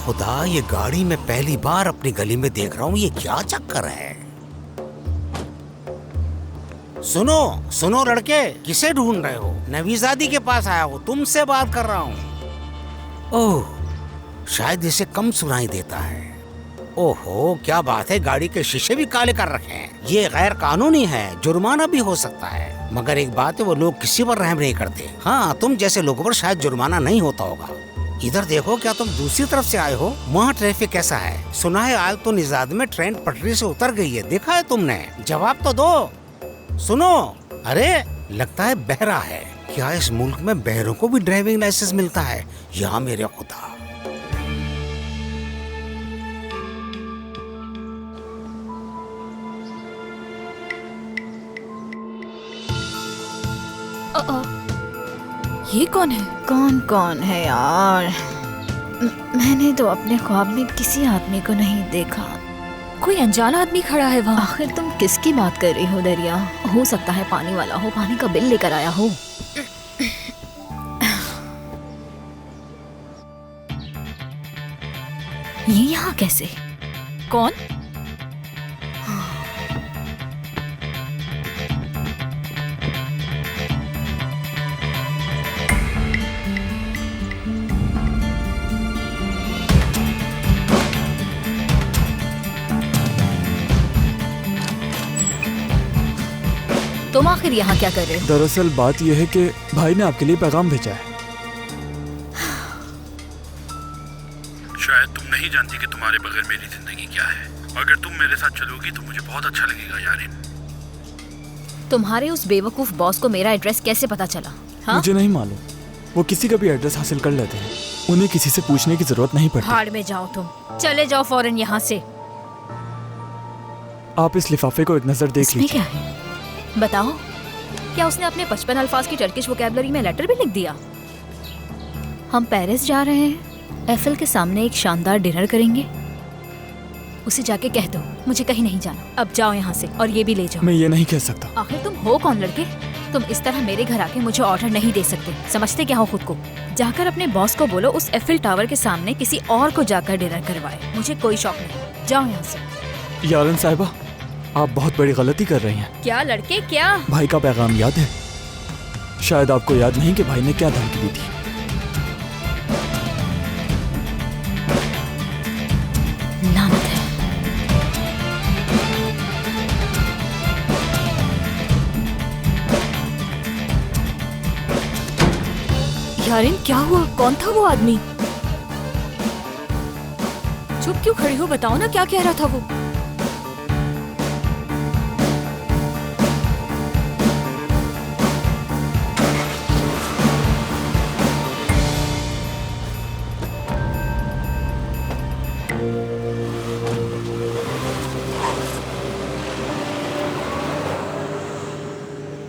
खुदा, ये गाड़ी मैं पहली बार अपनी गली में देख रहा हूँ। ये क्या चक्कर है? सुनो सुनो लड़के, किसे ढूंढ रहे हो? नवीजादी के पास आया हूँ, तुमसे बात कर रहा हूँ। ओह, शायद इसे कम सुनाई देता है। ओहो, क्या बात है, गाड़ी के शीशे भी काले कर रखे हैं। ये गैर कानूनी है, जुर्माना भी हो सकता है। मगर एक बात है, वो लोग किसी पर रहम नहीं करते। हाँ, तुम जैसे लोगों पर शायद जुर्माना नहीं होता होगा। इधर देखो, क्या तुम दूसरी तरफ से आए हो? वहाँ ट्रैफिक कैसा है? सुना है आज तो निजाद में ट्रेन पटरी से उतर गई है, देखा है तुमने? जवाब तो दो। सुनो, अरे लगता है बहरा है। क्या इस मुल्क में बहरों को भी ड्राइविंग लाइसेंस मिलता है? या मेरे खुदा। ये कौन है? कौन कौन है यार? मैंने तो अपने ख्वाब में किसी आदमी को नहीं देखा। कोई अनजान आदमी खड़ा है वहाँ। आखिर तुम किसकी बात कर रही हो दरिया? हो सकता है पानी वाला हो, पानी का बिल लेकर आया हो। ये यहाँ कैसे? कौन? तुम आखिर यहाँ क्या कर रहे हो? दरअसल बात यह है कि भाई ने आपके लिए पैगाम भेजा है। शायद तुम नहीं जानती कि तुम्हारे बगैर मेरी जिंदगी क्या है। अगर तुम मेरे साथ चलोगी तो मुझे बहुत अच्छा लगेगा यारिन। तुम्हारे उस बेवकूफ बॉस को मेरा एड्रेस कैसे पता चला? हाँ? मुझे नहीं मालूम, वो किसी का भी एड्रेस हासिल कर लेते हैं। उन्हें किसी से पूछने की जरूरत नहीं पड़ती। भाड़ में जाओ तुम, चले जाओ फौरन यहाँ से। आप इस लिफाफे को एक नजर देख इसमें लीजिए। क्या है बताओ? क्या उसने अपने 55 अल्फाज की टर्किश वोकैबुलरी में लेटर भी लिख दिया? हम पेरिस जा रहे हैं, एफएल के सामने एक शानदार डिनर करेंगे। उसे जाके कह दो मुझे कहीं नहीं जाना, अब जाओ यहाँ से और ये भी ले जाओ। मैं ये नहीं कह सकता। आखिर तुम हो कौन लड़के? तुम इस तरह मेरे घर आके मुझे ऑर्डर नहीं दे सकते। समझते क्या हो खुद को? जाकर अपने बॉस को बोलो उस एफिल टावर के सामने किसी और को जाकर डिनर करवाए। मुझे कोई शौक नहीं, जाओ यहाँ से। यारन साहिबा, आप बहुत बड़ी गलती कर रही हैं। क्या लड़के क्या? भाई का पैगाम याद है? शायद आपको याद नहीं कि भाई ने क्या धमकी दी थी। लानत है। यारिन क्या हुआ? कौन था वो आदमी? चुप क्यों खड़ी हो? बताओ ना क्या कह रहा था वो?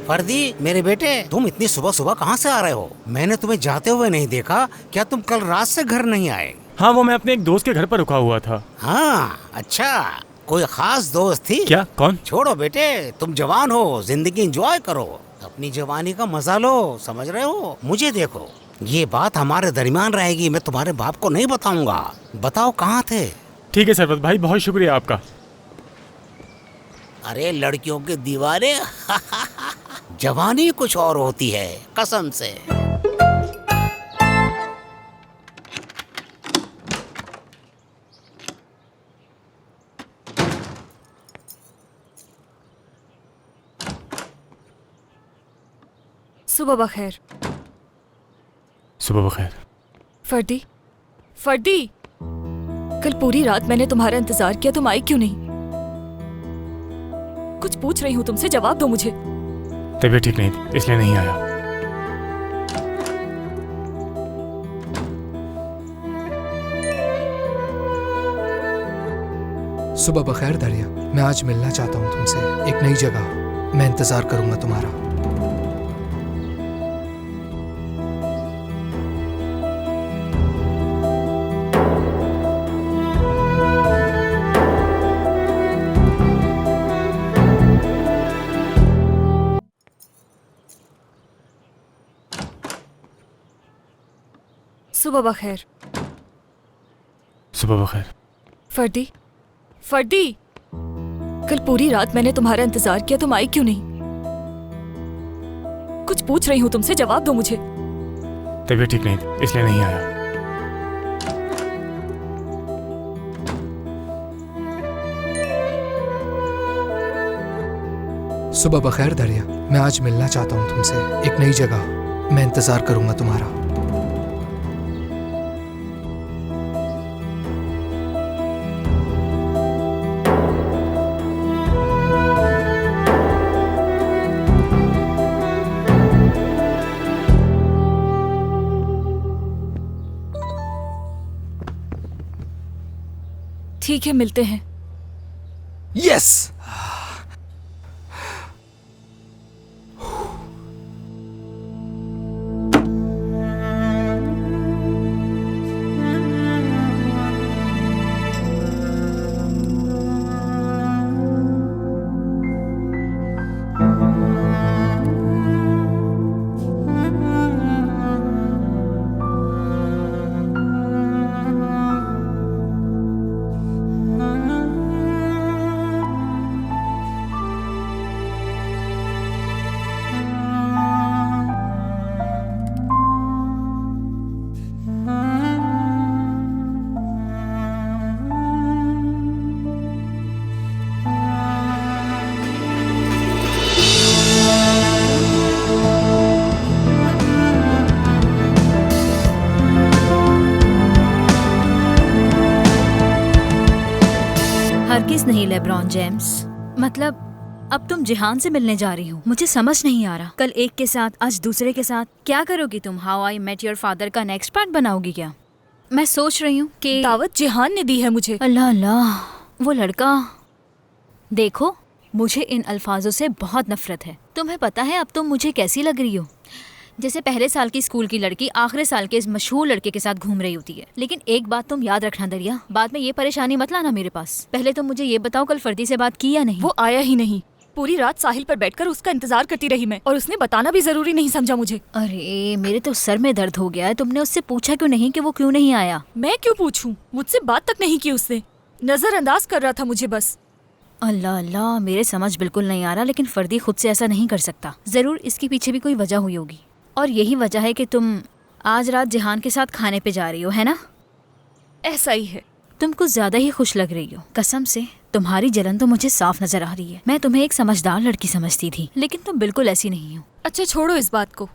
फर्दी, मेरे बेटे, तुम इतनी सुबह सुबह कहाँ से आ रहे हो? मैंने तुम्हें जाते हुए नहीं देखा। क्या तुम कल रात से घर नहीं आए? हाँ, वो मैं अपने एक दोस्त के घर पर रुका हुआ था। हाँ, अच्छा, कोई खास दोस्त थी? क्या? कौन? छोड़ो बेटे, तुम जवान हो, जिंदगी एंजॉय करो, अपनी जवानी का मजा लो, समझ रहे हो? मुझे देखो, ये बात हमारे दरमियान रहेगी, मैं तुम्हारे बाप को नहीं बताऊंगा। बताओ कहाँ थे? ठीक है सरवत भाई, बहुत शुक्रिया आपका। अरे लड़कियों के दीवाने जवानी कुछ और होती है, कसम से। सुबह बखैर। सुबह बखैर। फर्दी, फर्दी, कल पूरी रात मैंने तुम्हारा इंतजार किया, तुम आई क्यों नहीं? कुछ पूछ रही हूँ तुमसे, जवाब दो मुझे। तबीयत ठीक नहीं थी, इसलिए नहीं आया। सुबह बखैर दरिया, मैं आज मिलना चाहता हूँ तुमसे, एक नई जगह। मैं इंतजार करूंगा तुम्हारा। सुबह बखैर। सुबह बखैर। फर्दी, फर्दी, कल पूरी रात मैंने तुम्हारा इंतजार किया, तुम आई क्यों नहीं? कुछ पूछ रही हूँ तुमसे, जवाब दो मुझे। तबीयत ठीक नहीं थी इसलिए नहीं आया। सुबह बखैर दरिया, मैं आज मिलना चाहता हूँ तुमसे एक नई जगह। मैं इंतजार करूंगा तुम्हारा। ठीक है, मिलते हैं। यस। हरगिज़ नहीं लेब्रॉन जेम्स। मतलब अब तुम जिहान से मिलने जा रही हो। मुझे समझ नहीं आ रहा, कल एक के साथ आज दूसरे के साथ क्या करोगी तुम? How I met your father का नेक्स्ट पार्ट बनाओगी क्या? मैं सोच रही हूँ कि दावत जिहान ने दी है मुझे। अल्लाह अल्लाह, वो लड़का। देखो, मुझे इन अल्फाजों से बहुत नफरत है। तुम्हें पता है अब तुम मुझे कैसी लग रही हो? जैसे पहले साल की स्कूल की लड़की आखिरी साल के इस मशहूर लड़के के साथ घूम रही होती है। लेकिन एक बात तुम याद रखना दरिया, बाद में ये परेशानी मत लाना मेरे पास। पहले तुम मुझे ये बताओ, कल फर्दी से बात की या नहीं? वो आया ही नहीं। पूरी रात साहिल पर बैठकर उसका इंतजार करती रही मैं, और उसने बताना भी जरूरी नहीं समझा मुझे। अरे मेरे तो सर में दर्द हो गया है। तुमने उससे पूछा क्यों नहीं कि वो क्यों नहीं आया? मैं क्यों पूछूं? मुझसे बात तक नहीं की उसने, नजरअंदाज कर रहा था मुझे बस। अल्लाह अल्लाह, मेरे समझ बिल्कुल नहीं आ रहा। लेकिन फर्दी खुद से ऐसा नहीं कर सकता। जरूर इसके पीछे भी कोई वजह हुई होगी, और यही वजह है कि तुम आज रात जिहान के साथ खाने पे जा रही हो, है ना? ऐसा ही है। तुम कुछ ज्यादा ही खुश लग रही हो। कसम से तुम्हारी जलन तो मुझे साफ नजर आ रही है। मैं तुम्हें एक समझदार लड़की समझती थी, लेकिन तुम बिल्कुल ऐसी नहीं हो। अच्छा छोड़ो इस बात को,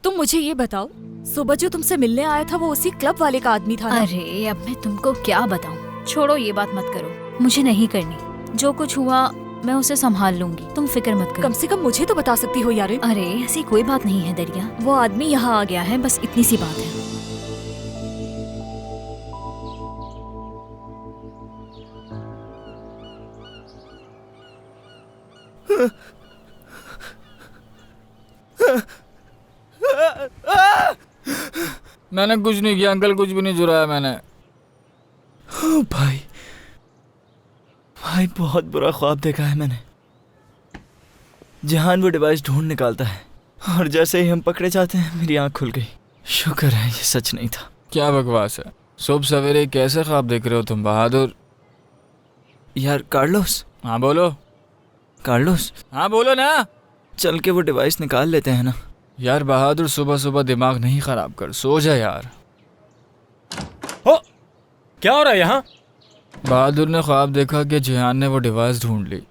तुम मुझे ये बताओ, सुबह जो तुमसे मिलने आया था वो उसी क्लब वाले का आदमी था ना? अरे अब मैं तुमको क्या बताऊं? छोड़ो ये बात मत करो, मुझे नहीं करनी। जो कुछ हुआ मैं उसे संभाल लूंगी, तुम फिक्र मत करो। कम से कम मुझे तो बता सकती हो यार। अरे ऐसी कोई बात नहीं है दरिया, वो आदमी यहाँ आ गया है, बस इतनी सी बात है। मैंने कुछ नहीं किया अंकल, कुछ भी नहीं चुराया मैंने। ओ भाई, भाई बहुत बुरा ख्वाब देखा है मैंने। जिहान वो डिवाइस ढूंढ निकालता है और जैसे ही हम पकड़े जाते हैं मेरी आंख खुल गई। शुक्र है ये सच नहीं था। क्या बकवास है, सुबह सवेरे कैसे ख्वाब देख रहे हो तुम बहादुर? यार कार्लोस। हाँ बोलो। कार्लोस, हाँ बोलो ना। चल के वो डिवाइस निकाल लेते हैं ना। यार बहादुर सुबह सुबह दिमाग नहीं खराब कर, सो जा यार। हो, क्या हो रहा है यहाँ? बहादुर ने ख्वाब देखा कि जिहान ने वो डिवाइस ढूंढ ली।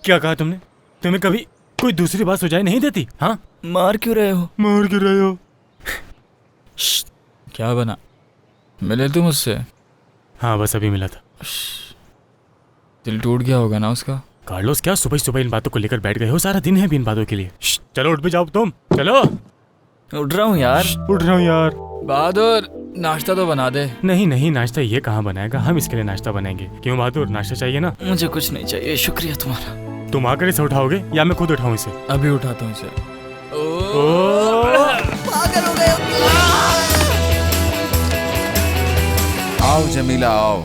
क्या कहा तुमने? तुम्हें कभी कोई दूसरी बात सुझाई नहीं देती? हाँ, मार क्यों रहे हो? मार क्यों रहे हो? क्या बना, मिले तुम उससे? हाँ बस अभी मिला था। दिल टूट गया होगा ना उसका। कार्लोस, क्या सुबह सुबह इन बातों को लेकर बैठ गए हो? सारा दिन है भी इन बातों के लिए। चलो उठ भी जाओ तुम, चलो। उठ रहा हूँ यार। उठ रहा हूँ यार। बहादुर नाश्ता तो बना दे। नहीं नहीं, नाश्ता ये कहाँ बनाएगा, हम इसके लिए नाश्ता बनाएंगे। क्यों बहादुर, नाश्ता चाहिए ना? मुझे कुछ नहीं चाहिए, शुक्रिया तुम्हारा। तुम आकर इसे उठाओगे या मैं खुद उठाऊं इसे? अभी उठाता हूँ इसे। आओ जमीला आओ,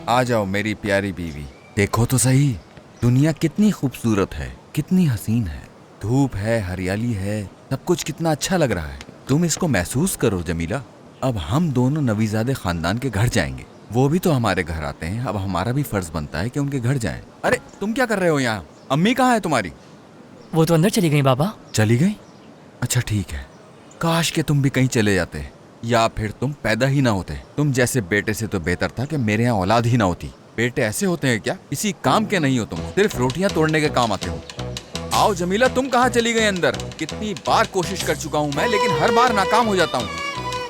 आ जाओ मेरी प्यारी बीवी। देखो तो सही, दुनिया कितनी खूबसूरत है, कितनी हसीन है। धूप है, हरियाली है, सब कुछ कितना अच्छा लग रहा है। तुम इसको महसूस करो जमीला। अब हम दोनों नवीज़ादे खानदान के घर जाएंगे, वो भी तो हमारे घर आते हैं, अब हमारा भी फर्ज बनता है कि उनके घर जाएं। अरे तुम क्या कर रहे हो यहाँ? अम्मी कहाँ है तुम्हारी? वो तो अंदर चली गई बाबा। चली गई? अच्छा ठीक है। काश के तुम भी कहीं चले जाते, या फिर तुम पैदा ही ना होते। तुम जैसे बेटे से तो बेहतर था कि मेरे यहाँ औलाद ही ना होती। बेटे ऐसे होते हैं क्या? किसी काम के नहीं हो तुम, सिर्फ रोटियां तोड़ने के काम आते हो। आओ जमीला, तुम कहाँ चली गई अंदर? कितनी बार कोशिश कर चुका हूँ मैं, लेकिन हर बार नाकाम हो जाता हूँ।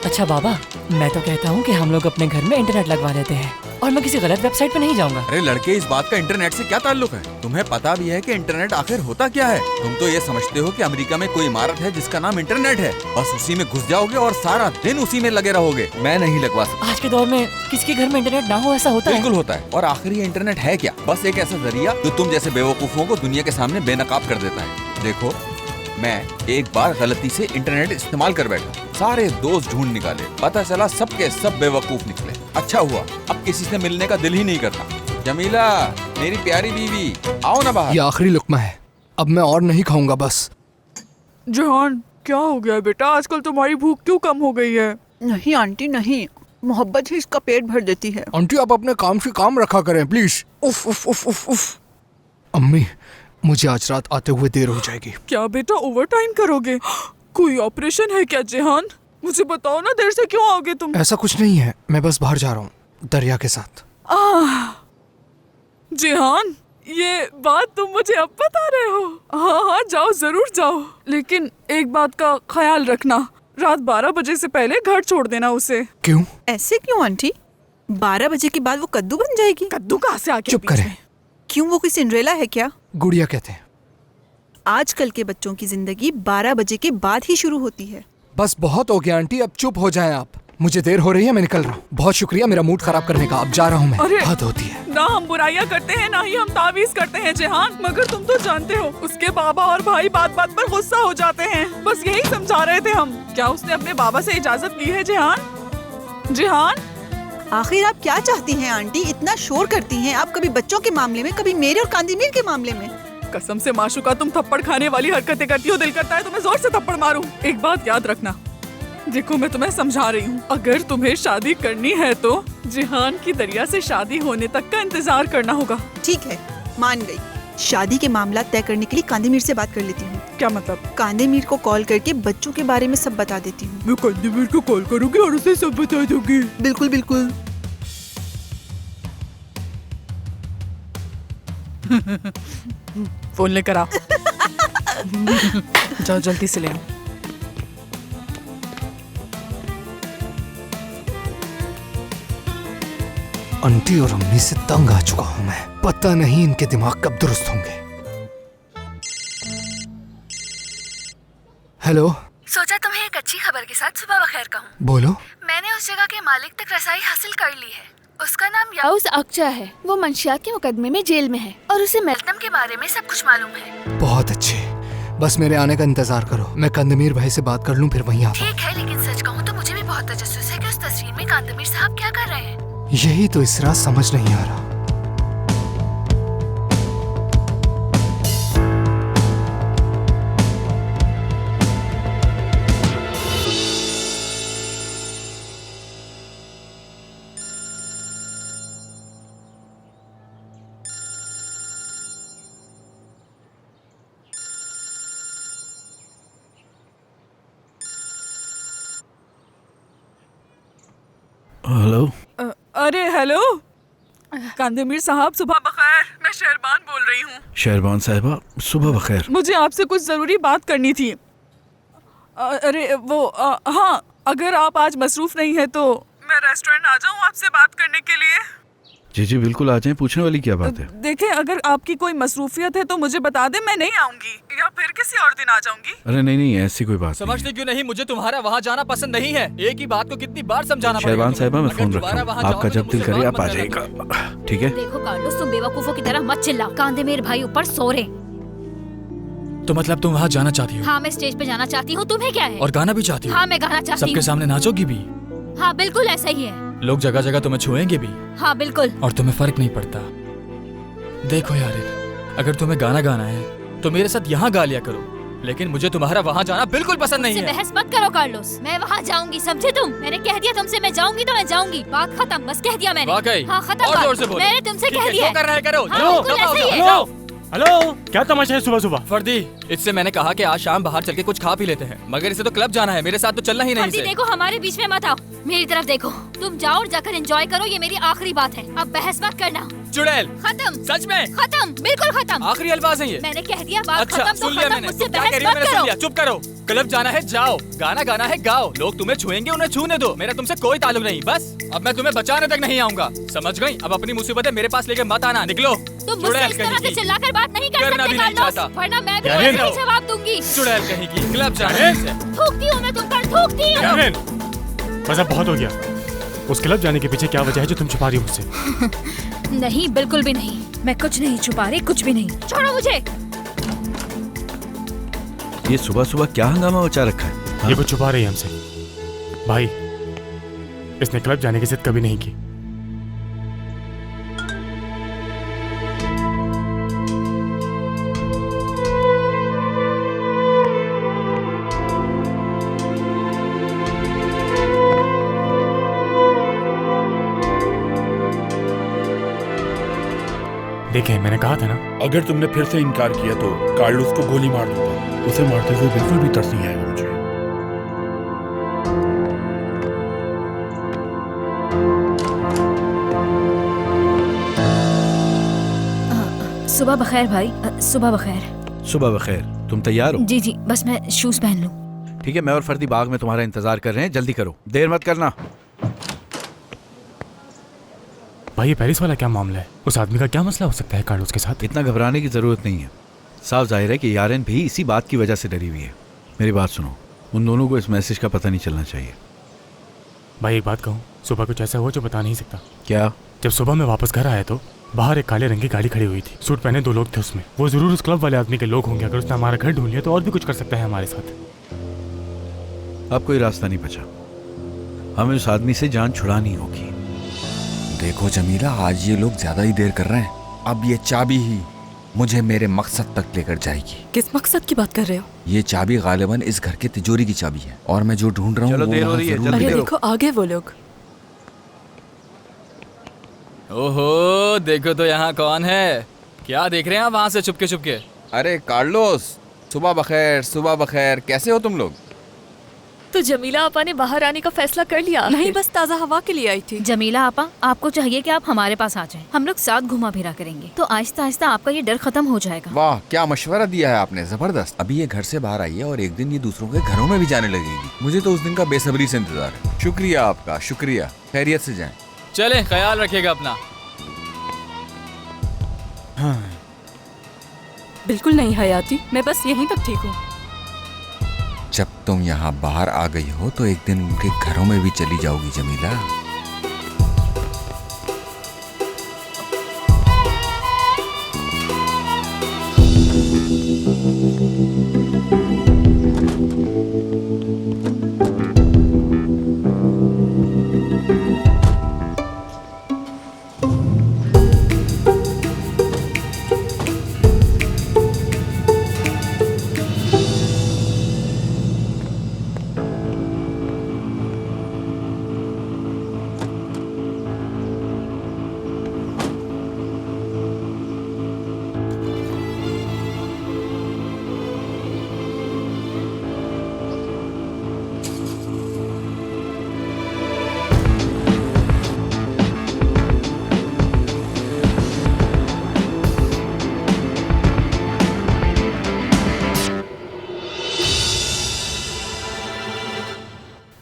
अच्छा बाबा, मैं तो कहता हूँ कि हम लोग अपने घर में इंटरनेट लगवा लेते हैं और मैं किसी गलत वेबसाइट पे नहीं जाऊंगा। अरे लड़के, इस बात का इंटरनेट से क्या ताल्लुक है? तुम्हें पता भी है कि इंटरनेट आखिर होता क्या है? तुम तो ये समझते हो कि अमेरिका में कोई इमारत है जिसका नाम इंटरनेट है, बस उसी में घुस जाओगे और सारा दिन उसी में लगे रहोगे। मैं नहीं लगवा सकता। आज के दौर में किसी के घर में इंटरनेट ना हो, ऐसा होता है? बिल्कुल होता है। और आखिर ये इंटरनेट है क्या? बस एक ऐसा जरिया जो तुम जैसे बेवकूफों को दुनिया के सामने बेनकाब कर देता है। देखो, मैं एक बार गलती से इंटरनेट इस्तेमाल कर बैठा, सारे दोस्त ढूंढ निकाले, पता चला सबके सब बेवकूफ निकले। अच्छा हुआ, अब किसी से मिलने का दिल ही नहीं करता। जमीला, मेरी प्यारी बीवी, आओ ना बाहर। ये आखिरी लुकमा है, अब मैं और नहीं खाऊंगा बस। जहान, क्या हो गया बेटा? आजकल तुम्हारी भूख क्यों कम हो गई है? नहीं आंटी नहीं, मोहब्बत ही इसका पेट भर देती है। आंटी आप अपने काम से काम रखा करें प्लीज। उफ उफ उफ उफ उफ। अम्मी, मुझे आज रात आते हुए देर हो जाएगी। क्या बेटा ओवर टाइम करोगे? कोई ऑपरेशन है क्या जहान? मुझे बताओ ना, देर से क्यों आओगे तुम? ऐसा कुछ नहीं है, मैं बस बाहर जा रहा हूँ दरिया के साथ। जहान, ये बात तुम मुझे अब बता रहे हो? हाँ हाँ, जाओ, जरूर जाओ, लेकिन एक बात का ख्याल रखना, रात 12 बजे से पहले घर छोड़ देना उसे। क्यों? ऐसे क्यों आंटी? 12 बजे के बाद वो कद्दू बन जाएगी। कद्दू कहाँ से आ गया? चुप करें। क्यों, वो कोई सिंड्रेला है क्या? गुड़िया कहते हैं। आजकल के बच्चों की जिंदगी 12 बजे के बाद ही शुरू होती है। बस बहुत हो गया आंटी, अब चुप हो जाएं आप। मुझे देर हो रही है, मैं निकल रहा हूँ। बहुत शुक्रिया मेरा मूड खराब करने का, अब जा रहा हूँ मैं। अरे! हद होती है। ना हम बुराइयां करते हैं, ना ही हम तावीज करते हैं जहान, मगर तुम तो जानते हो उसके बाबा और भाई बात बात पर गुस्सा हो जाते हैं। बस यही समझा रहे थे हम। क्या उसने अपने बाबा से इजाजत ली है जहान? जहान, आखिर आप क्या चाहती हैं आंटी? इतना शोर करती हैं आप, कभी बच्चों के मामले में, कभी मेरे और कांदीमीर के मामले में। कसम से माशुका, तुम थप्पड़ खाने वाली हरकतें करती हो, दिल करता है तुम्हें जोर से थप्पड़ मारूं। एक बात याद रखना, देखो मैं तुम्हें समझा रही हूँ, अगर तुम्हें शादी करनी है तो जिहान की दरिया से शादी होने तक का इंतजार करना होगा। ठीक है, मान गई। शादी के मामला तय करने के लिए कांदीमीर से बात कर लेती हूँ। क्या मतलब? कांदीमीर को कॉल करके बच्चों के बारे में सब बता देती हूँ। मैं कांदीमीर को कॉल करूँगी और उसे सब बता दूंगी। बिल्कुल बिल्कुल। फोन लेकर आ। जाओ जल्दी से ले आओ। आंटी और अम्मी से तंग आ चुका हूँ मैं, पता नहीं इनके दिमाग कब दुरुस्त होंगे। हेलो, सोचा तुम्हें एक अच्छी खबर के साथ सुबह बखैर कहूँ। बोलो। मैंने उस जगह के मालिक तक रसाई हासिल कर ली है। उसका नाम याउस अक्चा है। वो मंशियात के मुकदमे में जेल में है और उसे मेल्टम के बारे में सब कुछ मालूम है। बहुत अच्छे, बस मेरे आने का इंतजार करो, मैं कांदमीर भाई से बात कर लूँ फिर वहीं आता हूँ। ठीक है, लेकिन सच कहूँ तो मुझे भी बहुत तजस्सुस है कि उस तस्वीर में कांदमीर साहब क्या कर रहे हैं। यही तो इस रात समझ नहीं आ रहा। हेलो। अरे हेलो कांदमीर साहब, सुबह बखैर। मैं शहरबान बोल रही हूँ। शहरबान साहिबा, सुबह बखैर। मुझे आपसे कुछ जरूरी बात करनी थी। अरे वो हाँ, अगर आप आज मसरूफ नहीं है तो मैं रेस्टोरेंट आ जाऊँ आपसे बात करने के लिए? जी जी बिल्कुल आ जाएं, पूछने वाली क्या बात है? देखें, अगर आपकी कोई मसरूफियत है तो मुझे बता दें, मैं नहीं आऊंगी या फिर किसी और दिन आ जाऊंगी। अरे नहीं नहीं, ऐसी कोई बात समझते क्यों नहीं? मुझे तुम्हारा वहाँ जाना पसंद नहीं है। एक ही बात को कितनी बार समझाना पड़ेगा? शहरबान साहिबा, मैं फोन दोबारा रखता हूँ, वहाँ आपका जाओगे जब तो दिल करे मुझसे आप आ बात मत जाइएगा, ठीक है? देखो कार्लोस, तुम बेवकूफों की तरह मत चिल्लाओ। कांदमीर भाई ऊपर सो रहे। तो मतलब तुम वहाँ जाना चाहती हो? हाँ, मैं स्टेज पे जाना चाहती हूँ। तुम्हें क्या है? और गाना भी चाहती हो? हाँ, मैं गाना चाहती हूँ। सबके सामने नाचोगी भी? हाँ बिल्कुल, ऐसा ही है। लोग जगह जगह तुम्हें छुएंगे भी? हाँ बिल्कुल। और तुम्हें फर्क नहीं पड़ता? देखो यार, अगर तुम्हें गाना गाना है तो मेरे साथ यहाँ गा लिया करो, लेकिन मुझे तुम्हारा वहाँ जाना बिल्कुल पसंद नहीं मुझसे है। बहस मत करो कार्लोस, मैं वहाँ जाऊंगी, समझे तुम? मैंने कह दिया तुमसे मैं जाऊंगी तो मैं जाऊंगी, बात खत्म, बस कह दिया मैंने। वाकई? हाँ खत्म और बात। जोर से बोलो। मैंने तुमसे ठीक कह है, दिया। जो कर रहा है करो। हाँ, जाओ, बिल्कुल जाओ, ऐसे ही है। जाओ। हेलो, क्या तमाशा है सुबह सुबह? फर्दी, इससे मैंने कहा कि आज शाम बाहर चल के कुछ खा पी लेते हैं, मगर इसे तो क्लब जाना है, मेरे साथ तो चलना ही नहीं फर्दी इसे। देखो, हमारे बीच में मत आओ, मेरी तरफ देखो। तुम जाओ और जाकर एंजॉय करो, ये मेरी आखिरी बात है, अब बहस मत करना। चुड़ैल, खत्म। सच में? खत्म, बिल्कुल खत्म। आखिरी अल्फाज है ये। मैंने कह दिया बात अच्छा, खत्म तो सुन लिया खत्म, मैंने। मुझसे तुम क्या बहस कह रही हो मत मैंने सुन करो। लिया, चुप करो। क्लब जाना है जाओ, गाना गाना है गाओ, लोग तुम्हें छुएंगे उन्हें छूने दो, मेरा तुमसे कोई ताल्लुक नहीं। बस अब मैं तुम्हें बचाने तक नहीं आऊंगा, समझ गई? अब अपनी मुसीबतें मेरे पास लेके मत आना, निकलो। तुम मुझसे इस तरह से चिल्लाकर बात नहीं कर करना सकते भी नहीं कार्लोस, चाहता। वरना मैं भी यारेन, ऐसे ही जवाब दूंगी। चुड़ैल कहेगी, क्लब जाना है इसे। थूकती हूँ मैं तुम पर, थूकती हूँ। यारेन, बस अब बहुत हो गया। उस क्लब जाने के पीछे क्या वजह है जो तुम छुपा रही हो मुझसे? नहीं, बिल्कुल भी नहीं, मैं कुछ नहीं छुपा रही, कुछ भी नहीं। छोड़ो मुझे। ये सुबह सुबह क्या हंगामा मचा रखा है? हाँ? ये कुछ छुपा रही है हमसे। भाई, इसने क्लब जाने की जिद कभी नहीं की। देखें, मैंने कहा था ना, अगर तुमने फिर से इनकार किया तो कार्लोस को गोली मार दूंगा। उसे मारते हुए बिल्कुल भी तरस नहीं आएगा मुझे। सुबह बखैर भाई, सुबह बखैर। सुबह बखैर। तुम तैयार हो? जी जी, बस मैं शूज पहन लूं। ठीक है, मैं और फर्दी बाग में तुम्हारा इंतजार कर रहे हैं, जल्दी करो, देर मत करना। भाई ये पेरिस वाला क्या मामला है? उस आदमी का क्या मसला हो सकता है कार्लोस के साथ? इतना घबराने की जरूरत नहीं है, साफ जाहिर है कि यारेन भी इसी बात की वजह से डरी हुई है। मेरी बात सुनो, उन दोनों को इस मैसेज का पता नहीं चलना चाहिए। भाई एक बात कहूँ, सुबह कुछ ऐसा हुआ जो बता नहीं सकता। क्या? जब सुबह मैं वापस घर आया तो बाहर एक काले रंग की गाड़ी खड़ी हुई थी, सूट पहने 2 लोग थे उसमें। वो जरूर उस क्लब वाले आदमी के लोग होंगे। अगर उसने हमारा घर ढूंढ लिया तो और भी कुछ कर सकता है हमारे साथ। अब कोई रास्ता नहीं बचा, हमें उस आदमी से जान छुड़ानी होगी। देखो जमीला, आज ये लोग ज्यादा ही देर कर रहे हैं। अब ये चाबी ही मुझे मेरे मकसद तक लेकर जाएगी। किस मकसद की बात कर रहे हो? ये चाबी गालिबन इस घर की तिजोरी की चाबी है, और मैं जो ढूंढ रहा हूँ चलो, देर हो रही है, जल्दी करो। देखो आगे वो लोग। ओहो, देखो तो यहाँ कौन है। क्या देख रहे हैं आप वहाँ से चुपके चुपके? अरे कार्लोस, सुबह बखैर, सुबह बखैर। कैसे हो तुम लोग? तो जमीला आपा ने बाहर आने का फैसला कर लिया? नहीं, बस ताज़ा हवा के लिए आई थी। जमीला आपा, आपको चाहिए कि आप हमारे पास आ जाएं। हम लोग साथ घुमा फिरा करेंगे, तो आहिस्ता आहिस्ता आपका ये डर खत्म हो जाएगा। वाह, क्या मशवरा दिया है आपने, जबरदस्त। अभी ये घर से बाहर आई है और एक दिन ये दूसरों के घरों में भी जाने लगेगी। मुझे तो उस दिन का बेसब्री से इंतजार है। शुक्रिया आपका, शुक्रिया। खैरियत से जाएं। चले, ख्याल रखिएगा अपना। हाँ। बिल्कुल नहीं हयाती, मैं बस यहीं तक ठीक हूँ। जब तुम यहाँ बाहर आ गई हो तो एक दिन उनके घरों में भी चली जाओगी जमीला।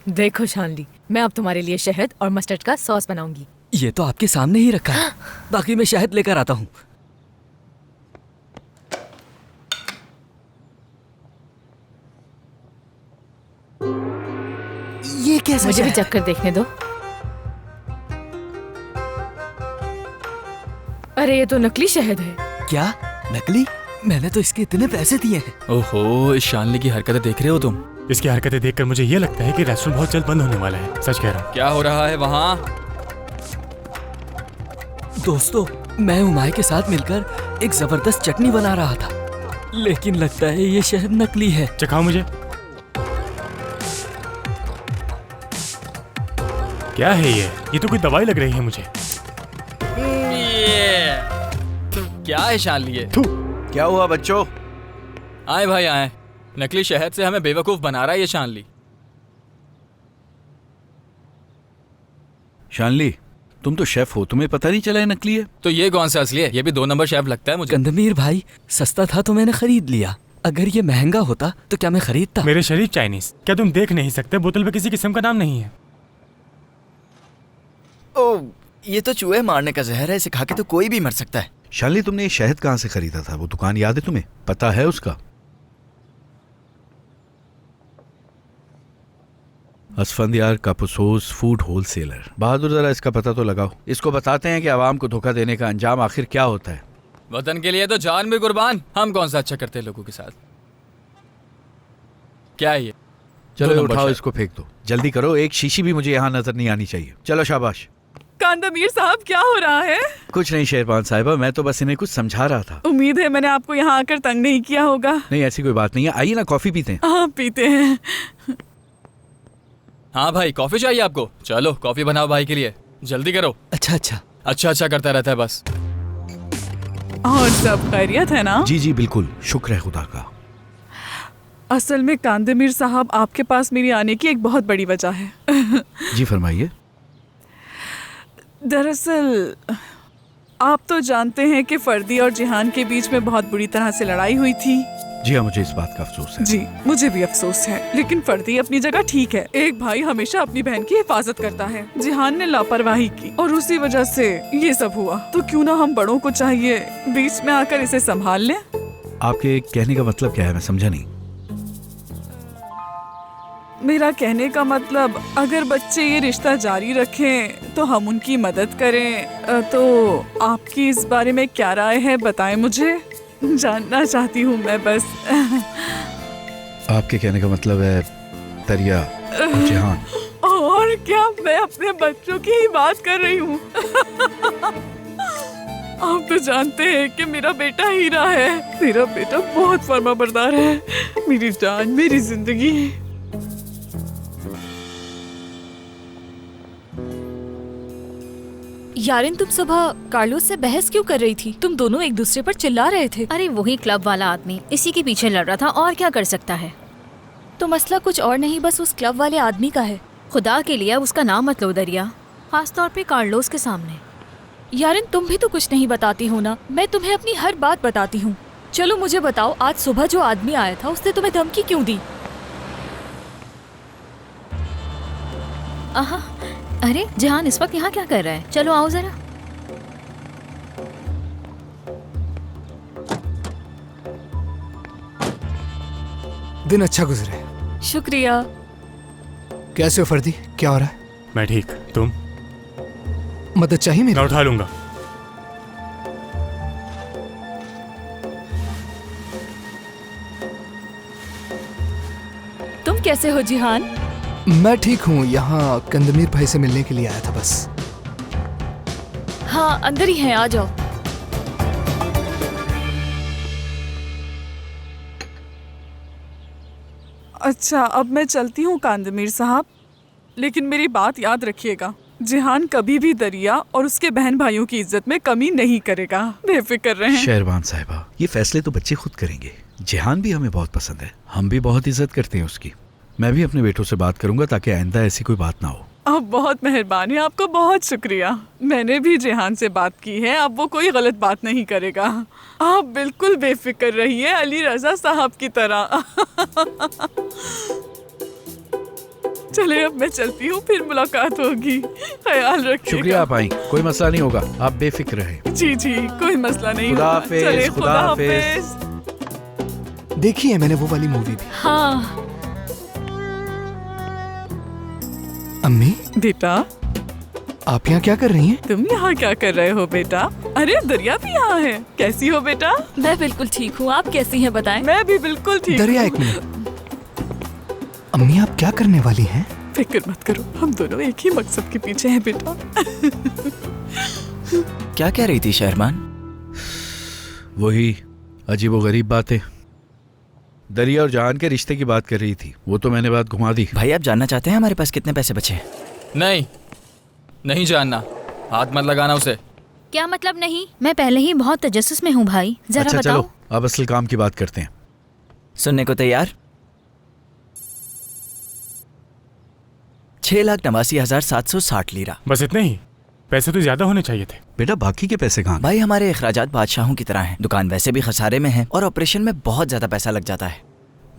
देखो शानली, मैं अब तुम्हारे लिए शहद और मस्टर्ड का सॉस बनाऊंगी। ये तो आपके सामने ही रखा है, बाकी मैं शहद लेकर आता हूँ। ये कैसा? मुझे भी चक्कर देखने दो। अरे ये तो नकली शहद है। क्या नकली? मैंने तो इसके इतने पैसे दिए हैं। ओहो, इस शानली की हरकतें देख रहे हो तुम? इसकी हरकतें देखकर मुझे ये लगता है कि रेस्टोरेंट बहुत जल्द बंद होने वाला है। सच कह रहा हूँ। क्या हो रहा है वहाँ? दोस्तों, मैं उमाय के साथ मिलकर एक जबरदस्त चटनी बना रहा था। लेकिन लगता है ये शहद नकली है। चखाओ मुझे। क्या है ये तो कोई दवाई लग रही है मुझे। क्या है शानली ये? क्या हुआ बच्चों? आए भाई आए। नकली शहद से हमें बेवकूफ बना रहा है ये शानली। शानली, तुम तो शेफ हो, तुम्हें पता नहीं चला है नकली है? तो ये कौन सा असली है? ये भी 2 नंबर शेफ लगता है मुझे। कंदमीर भाई, सस्ता था तो मैंने खरीद लिया। अगर ये महंगा होता तो क्या मैं खरीदता? मेरे शरीफ चाइनीज, क्या तुम देख नहीं सकते बोतल पे किसी किस्म का नाम नहीं है? ओ, ये तो चूहे मारने का जहर है, इसे खा के तो कोई भी मर सकता है। शानली, तुमने ये शहद कहाँ से खरीदा था? वो दुकान याद है तुम्हें? पता है उसका? असफंदियार कापुसोस फूड होलसेलर। बहादुर, जरा इसका पता तो लगाओ। इसको बताते हैं कि आवाम को धोखा देने का अंजाम आखिर क्या होता है। वतन के लिए तो जान भी कुर्बान। हम कौन सा अच्छा करते हैं लोगों के साथ? क्या है ये? चलो उठाओ, इसको फेंक दो। जल्दी करो, एक शीशी भी मुझे यहाँ नजर नहीं आनी चाहिए। चलो शाबाश। कांदामीर साहब, क्या हो रहा है? कुछ नहीं शेरपान साहिबा, मैं तो बस इन्हें कुछ समझा रहा था। उम्मीद है मैंने आपको यहाँ आकर तंग नहीं किया होगा। नहीं, ऐसी कोई बात नहीं है। आइए ना, कॉफी पीते हैं। हाँ, पीते हैं। हाँ भाई, कॉफी चाहिए आपको? चलो कॉफी बनाओ भाई के लिए, जल्दी करो। अच्छा अच्छा अच्छा करता रहता है बस। और सब खैरियत है ना? जी जी बिल्कुल, शुक्र है खुदा का। असल में कांदामीर साहब, आपके पास मेरी आने की एक बहुत बड़ी वजह है। जी फरमाइए। दरअसल आप तो जानते हैं कि फर्दी और जिहान के बीच में बहुत बुरी तरह से लड़ाई हुई थी। जी हाँ, मुझे इस बात का अफसोस है। जी, मुझे भी अफसोस है, लेकिन फर्दी अपनी जगह ठीक है। एक भाई हमेशा अपनी बहन की हिफाजत करता है। जिहान ने लापरवाही की और उसी वजह से ये सब हुआ। तो क्यों ना हम बड़ों को चाहिए बीच में आकर इसे संभाल लें। आपके कहने का मतलब क्या है? मैं समझा नहीं। मेरा कहने का मतलब, अगर बच्चे ये रिश्ता जारी रखें तो हम उनकी मदद करें। तो आपकी इस बारे में क्या राय है, बताएं मुझे। जानना चाहती हूँ मैं बस। आपके कहने का मतलब है दरिया और जिहान। और क्या, मैं अपने बच्चों की ही बात कर रही हूँ। आप तो जानते हैं कि मेरा बेटा हीरा है। मेरा बेटा बहुत फर्माबरदार है, मेरी जान, मेरी जिंदगी। यारिन, तुम सुबह कार्लोस से बहस क्यों कर रही थी? तुम दोनों एक दूसरे पर चिल्ला रहे थे। अरे वही क्लब वाला आदमी, इसी के पीछे लड़ रहा था, और क्या कर सकता है। तो मसला कुछ और नहीं, बस उस क्लब वाले आदमी का है। खुदा के लिए अब उसका नाम मत लो दरिया, खास तौर पे कार्लोस के सामने। यारिन, तुम भी तो कुछ नहीं बताती हो ना। मैं तुम्हें अपनी हर बात बताती हूँ। चलो मुझे बताओ, आज सुबह जो आदमी आया था उसने तुम्हें धमकी क्यों दी? आहा, अरे जिहान इस वक्त यहाँ क्या कर रहा है? चलो आओ जरा। दिन अच्छा गुजरे। शुक्रिया। कैसे हो फर्दी, क्या हो रहा है? मैं ठीक, तुम? मदद चाहिए मेरी? मैं उठा लूंगा। तुम कैसे हो जिहान? मैं ठीक हूँ, यहाँ कंदमीर भाई से मिलने के लिए आया था बस। हाँ, अंदर ही हैं, आ जाओ। अच्छा, अब मैं चलती हूँ कांदामीर साहब, लेकिन मेरी बात याद रखिएगा, जिहान कभी भी दरिया और उसके बहन भाइयों की इज्जत में कमी नहीं करेगा। बेफिक्र रहें। शेरवान साहिबा, ये फैसले तो बच्चे खुद करेंगे। जिहान भी हमें बहुत पसंद है, हम भी बहुत इज्जत करते हैं उसकी। मैं भी अपने बेटों से बात करूंगा ताकि आइंदा ऐसी कोई बात ना हो। आप बहुत मेहरबानी, आपको बहुत शुक्रिया। मैंने भी जिहान से बात की है, अब वो कोई गलत बात नहीं करेगा। आप बिल्कुल बेफिक्र रहिए, अली रजा साहब की तरह। चले, अब मैं चलती हूँ, फिर मुलाकात होगी। ख्याल रखिएगा। शुक्रिया, आप आई, कोई मसला नहीं होगा, आप बेफिक्र रहें। जी जी, कोई मसला नहीं खुदा होगा। हाफिज, चले, खुदा हाफिज। देखी है मैंने वो वाली मूवी भी। हाँ। अम्मी, बेटा, आप यहाँ क्या कर रही हैं? तुम यहाँ क्या कर रहे हो बेटा? अरे दरिया भी यहाँ है। कैसी हो बेटा? मैं बिल्कुल ठीक हूँ, आप कैसी हैं बताएं? मैं भी बिल्कुल ठीक हूँ। दरिया, एक मिनट। अम्मी, आप क्या करने वाली हैं? फिक्र मत करो, हम दोनों एक ही मकसद के पीछे हैं बेटा। क्या कह रही थी शहरमान? वही अजीबोगरीब बातें। दरिया और जहान के रिश्ते की बात कर रही थी, वो तो मैंने बात घुमा दी। भाई आप जानना चाहते हैं हमारे पास कितने पैसे बचे? नहीं, नहीं जानना, हाथ मत लगाना उसे। क्या मतलब नहीं? मैं पहले ही बहुत तजस्सुस में हूँ भाई, जरा अच्छा बताओ। चलो अब असल काम की बात करते हैं। सुनने को तैयार? 6,89,760 लीरा। बस इतने ही? पैसे तो ज्यादा होने चाहिए थे। बेटा बाकी के पैसे कहाँ? भाई हमारे अखराजात बादशाहों की तरह हैं। दुकान वैसे भी खसारे में है और ऑपरेशन में बहुत ज्यादा पैसा लग जाता है।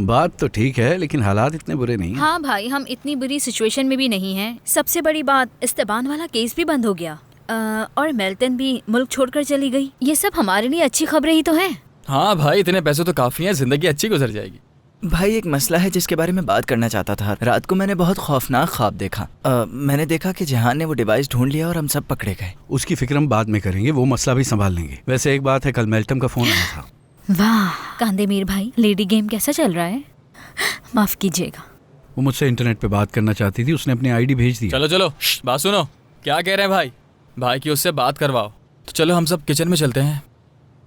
बात तो ठीक है, लेकिन हालात इतने बुरे नहीं हैं। हाँ भाई, हम इतनी बुरी सिचुएशन में भी नहीं हैं। सबसे बड़ी बात, इस्तेबान वाला केस भी बंद हो गया और मेल्टन भी मुल्क छोड़कर चली गई। ये सब हमारे लिए अच्छी खबरें ही तो हैं। हाँ भाई, इतने पैसे तो काफी हैं, जिंदगी अच्छी गुजर जाएगी। भाई एक मसला है जिसके बारे में बात करना चाहता था। रात को मैंने बहुत खौफनाक ख्वाब देखा। मैंने देखा कि जहान ने वो डिवाइस ढूंढ लिया और हम सब पकड़े गए। उसकी फिक्र हम बाद में करेंगे, वो मसला भी संभाल लेंगे। वैसे एक बात है, कल मेल्टम का फोन आया था। वाह कांदेमीर भाई, लेडी गेम कैसा चल रहा है? माफ कीजिएगा। वो मुझसे इंटरनेट पे बात करना चाहती थी, उसने अपनी आईडी भेज दी। चलो चलो बात सुनो, क्या कह रहे हैं भाई? भाई की उससे बात करवाओ। तो चलो हम सब किचन में चलते हैं।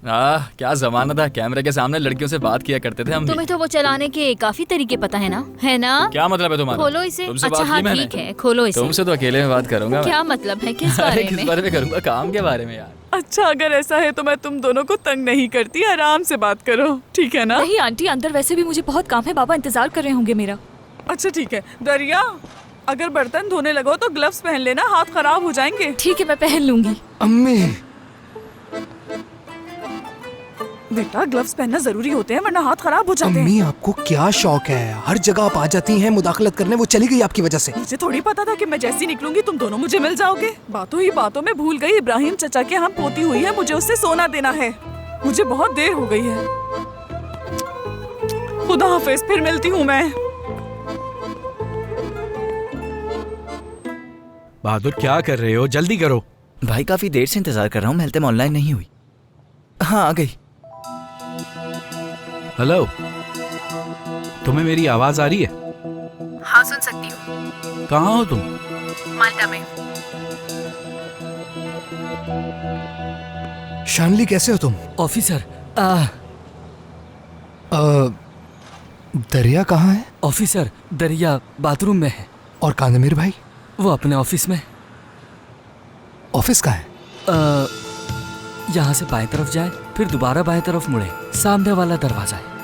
क्या जमाना था, कैमरे के सामने लड़कियों से बात किया करते थे हम। तुम्हें तो वो चलाने के काफी तरीके पता है ना? है ना? क्या मतलब है तुम्हारा? खोलो इसे। तुमसे अच्छा बात हाँ की मैंने। ठीक है, खोलो इसे। तुमसे तो अकेले में बात करूंगा। क्या मतलब है? किस बारे में? किस बारे में करूंगा? काम के बारे में यार। अच्छा अगर ऐसा है तो मैं तुम दोनों को तंग नहीं करती, आराम से बात करो, ठीक है ना? नहीं आंटी, अंदर वैसे भी मुझे बहुत काम है, बाबा इंतजार कर रहे होंगे मेरा। अच्छा ठीक है। दरिया, अगर बर्तन धोने लगो तो ग्लव्स पहन लेना, हाथ खराब हो जाएंगे। ठीक है, मैं पहन लूंगी। अम्मी बेटा, ग्लव्स पहनना जरूरी होते हैं वरना हाथ खराब हो जाते हैं। अम्मी आपको क्या शौक है? हर जगह आप आ जाती हैं मुदाखलत करने, वो चली गई आपकी वजह से। मुझे थोड़ी पता था कि मैं जैसी निकलूंगी तुम दोनों मुझे मिल जाओगे। बातों ही बातों में भूल गई, इब्राहिम चचा के यहाँ पोती हुई है, मुझे उससे सोना देना है। मुझे बहुत देर हो गई है। खुदा हाफिज, फिर मिलती हूँ मैं। बहादुर क्या कर रहे हो? जल्दी करो। भाई काफी देर से इंतजार कर रहा हूँ, मेल्टम ऑनलाइन नहीं हुई। हाँ आ गई। हेलो, तुम्हें मेरी आवाज आ रही है? हाँ सुन सकती हूँ। कहाँ हो तुम? माल्टा में। शानली कैसे हो तुम? ऑफिसर दरिया कहाँ है? ऑफिसर, दरिया बाथरूम में है। और कांदमीर भाई? वो अपने ऑफिस में। ऑफिस कहाँ है? यहाँ से बाएं तरफ जाए, फिर दोबारा बाएं तरफ मुड़े, सामने वाला दरवाजा है।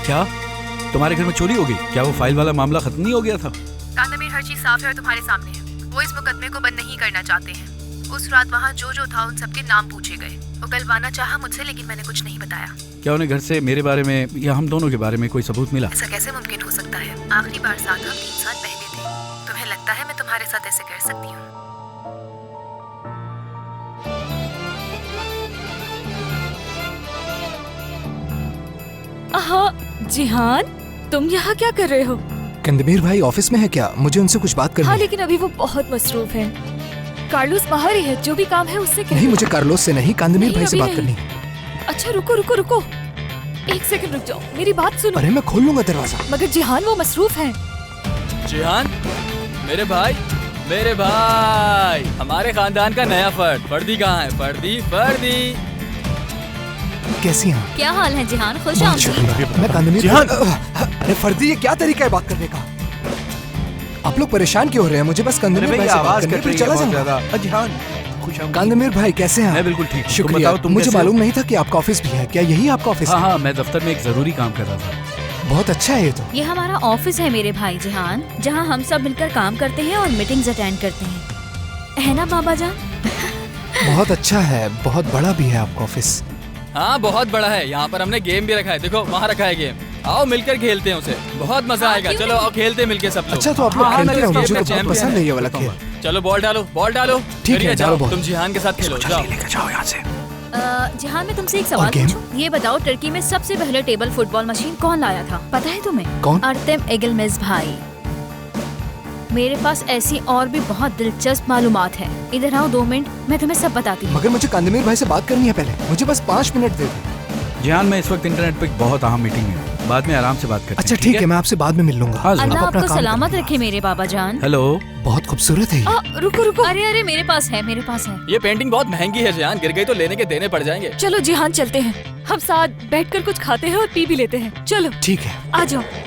क्या तुम्हारे घर में चोरी हो गई? क्या वो फाइल वाला मामला खत्म नहीं हो गया था? कांदमीर, हर चीज साफ है और तुम्हारे सामने है। वो इस मुकदमे को बंद नहीं करना चाहते हैं। उस रात वहाँ जो था उन सबके नाम पूछे गए। उगलवाना चाहा मुझसे, लेकिन मैंने कुछ नहीं बताया। क्या उन्हें घर से मेरे बारे में या हम दोनों के बारे में कोई सबूत मिला? ऐसा कैसे मुमकिन हो सकता है? आखिरी बार साथ हम 3 साल पहले थे। तुम्हें लगता है मैं तुम्हारे साथ ऐसे कर सकती हूँ? हाँ जिहान, तुम यहाँ क्या कर रहे हो? कंदमीर भाई ऑफिस में है क्या? मुझे उनसे कुछ बात करनी हाँ है। लेकिन अभी वो बहुत मसरूफ है। कार्लोस बाहर ही है, जो भी काम है उससे कह नहीं, दो। मुझे कार्लोस से नहीं, कांदमीर भाई से अभी बात नहीं। करनी है। अच्छा रुको रुको रुको, 1 सेकंड रुक जाओ, मेरी बात सुनो। अरे मैं खोल लूंगा दरवाजा। मगर जिहान वो मसरूफ है। जिहान, मेरे भाई, हमारे खानदान का नया फर्द। फर्दी कहाँ है? फर्दी। कैसी हैं? क्या हाल है जिहान? खुश आमदीद। मैं कांदमीर। अरे फर्दी, ये क्या तरीका है बात करने का? आप लोग परेशान क्यों हो रहे हैं? मुझे बस कांदमीर भाई से बात करनी है, फिर चला जाऊंगा। कांदमीर भाई कैसे हैं? मैं बिल्कुल ठीक हूँ। शुक्रिया। तुम मुझे कैसे हो? मालूम नहीं था कि आपका ऑफिस भी है। क्या यही आपका ऑफिस है? हाँ, मैं दफ्तर में एक जरूरी काम कर रहा था। बहुत अच्छा है ये तो। ये हमारा ऑफिस है मेरे भाई जिहान, जहाँ हम सब मिलकर काम करते हैं और मीटिंग्स अटेंड करते हैं, है ना बाबा जान? बहुत अच्छा है, बहुत बड़ा भी है आपका ऑफिस। हाँ बहुत बड़ा है। यहाँ पर हमने गेम भी रखा है, देखो वहाँ रखा है गेम। आओ मिलकर खेलते हैं उसे, बहुत मजा आएगा। चलो आओ खेलते हैं मिलके सब लोग। अच्छा तो आप लोग खेलते रहो, मुझे तो बहुत पसंद है ये वाला खेल। चलो बॉल डालो, बॉल डालो। ठीक है, जाओ, डालो बॉल। तुम जिहान के साथ खेलो, जाओ। जाओ यहाँ से। जिहान, मैं तुमसे एक सवाल पूछूं? ये बताओ, टर्की में सबसे पहले टेबल फुटबॉल मशीन कौन लाया था, पता है तुम्हें? कौन? अर्तेम एगिलमेज भाई। मेरे पास ऐसी और भी बहुत दिलचस्प मालूमात है। इधर आओ 2 मिनट, मैं तुम्हें सब बताती हूँ। मगर मुझे कांदमीर भाई से बात करनी है पहले, मुझे बस 5 मिनट दे दो। जिहान, मैं इस वक्त इंटरनेट पे एक बहुत अहम मीटिंग में हूँ, बाद में आराम से बात करते हैं। अच्छा ठीक है, मैं आपसे बाद में मिल लूंगा। अल्लाह आपको सलामत रखे मेरे बाबा जान। हेलो, बहुत खूबसूरत है ये। रुको रुको, अरे मेरे पास है, मेरे पास है। ये पेंटिंग बहुत महंगी है जिहान, गिर गई तो लेने के देने पड़ जाएंगे। चलो जिहान चलते हैं, हम साथ बैठकर कुछ खाते हैं और पी भी लेते हैं। चलो ठीक है, आ जाओ।